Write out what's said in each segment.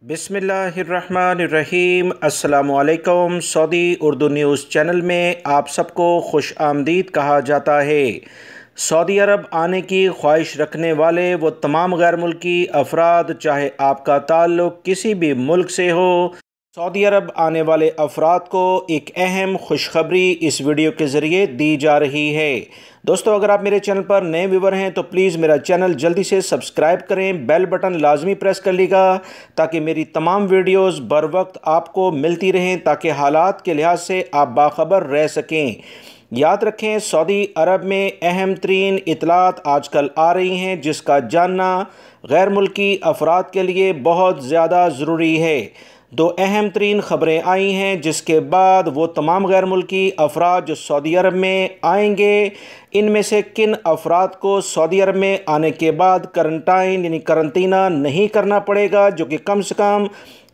बिस्मिल्लाहिर्रहमानिर्रहीम। अस्सलामुअलैकुम। Saudi Urdu news channel में आप सबको खुश आमदीद कहा जाता है। सऊदी अरब आने की ख्वाहिश रखने वाले वो तमाम गैर मुल्की अफराद, चाहे आपका ताल्लुक़ किसी भी मुल्क से हो, सऊदी अरब आने वाले अफराद को एक अहम खुशखबरी इस वीडियो के ज़रिए दी जा रही है। दोस्तों, अगर आप मेरे चैनल पर नए व्यूवर हैं तो प्लीज़ मेरा चैनल जल्दी से सब्सक्राइब करें, बेल बटन लाजमी प्रेस कर लीजिएगा ताकि मेरी तमाम वीडियोस बर वक्त आपको मिलती रहें, ताकि हालात के लिहाज से आप बाखबर रह सकें। याद रखें, सऊदी अरब में अहम तरीन इतलात आजकल आ रही हैं जिसका जानना गैर मुल्की अफराद के लिए बहुत ज़्यादा ज़रूरी है। दो अहम तरीन ख़बरें आई हैं जिसके बाद वो तमाम गैर मुल्की अफराद जो सऊदी अरब में आएंगे, इनमें से किन अफराद को सऊदी अरब में आने के बाद करंटाइन यानी करंतना नहीं करना पड़ेगा, जो कि कम से कम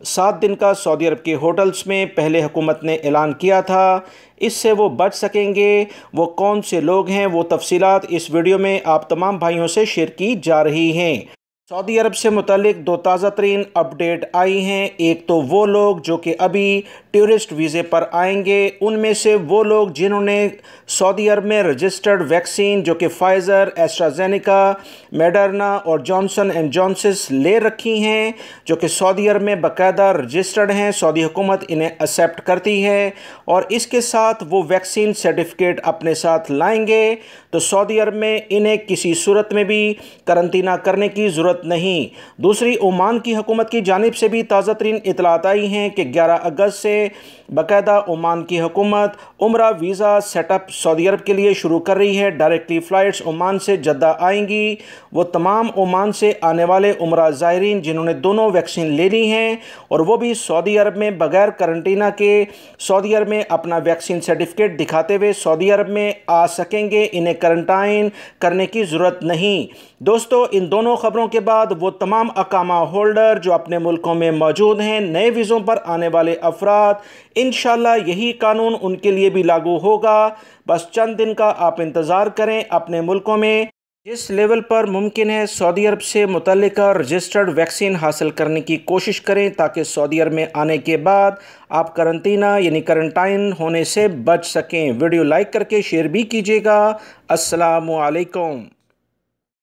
7 दिन का सऊदी अरब के होटल्स में पहले हुकूमत ने ऐलान किया था, इससे वो बच सकेंगे। वो कौन से लोग हैं, वो तफसीलात इस वीडियो में आप तमाम भाइयों से शेयर की जा रही हैं। सऊदी अरब से मुतालिक दो ताज़ा तरीन अपडेट आई हैं। एक तो वो लोग जो कि अभी टूरिस्ट वीज़े पर आएंगे, उनमें से वो लोग जिन्होंने सऊदी अरब में रजिस्टर्ड वैक्सीन जो कि फाइज़र, एस्ट्राजेनेका, मॉडर्ना और जॉनसन एंड जॉनसन ले रखी हैं, जो कि सऊदी अरब में बाकायदा रजिस्टर्ड हैं, सऊदी हुकूमत इन्हें एक्सेप्ट करती है और इसके साथ वो वैक्सीन सर्टिफिकेट अपने साथ लाएंगे, तो सऊदी अरब में इन्हें किसी सूरत में भी करंतना करने की ज़रूरत नहीं। दूसरी, ओमान की हुकूमत की जानिब से भी ताज़ा तरीन इतलात आई हैं कि 11 अगस्त से बाकायदा ओमान की हुकूमत उम्रा वीज़ा सेटअप सऊदी अरब के लिए शुरू कर रही है। डायरेक्टली फ़्लाइट्स ओमान से जद्दा आएंगी। वो तमाम ओमान से आने वाले उम्रा ज़ायरीन जिन्होंने दोनों वैक्सीन ले ली हैं और वो भी सऊदी अरब में बगैर करंटीना के सऊदी अरब में अपना वैक्सीन सर्टिफिकेट दिखाते हुए सऊदी अरब में आ सकेंगे, इन्हें करंटाइन करने की ज़रूरत नहीं। दोस्तों, इन दोनों ख़बरों के बाद वो तमाम अकामा होल्डर जो अपने मुल्कों में मौजूद हैं, नए वीज़ों पर आने वाले अफराद, इंशाल्लाह यही कानून उनके लिए भी लागू होगा। बस चंद दिन का आप इंतज़ार करें। अपने मुल्कों में जिस लेवल पर मुमकिन है सऊदी अरब से मुतल्लिका रजिस्टर्ड वैक्सीन हासिल करने की कोशिश करें, ताकि सऊदी अरब में आने के बाद आप करंतना यानी करंटाइन होने से बच सकें। वीडियो लाइक करके शेयर भी कीजिएगा। अस्सलामु अलैकुम।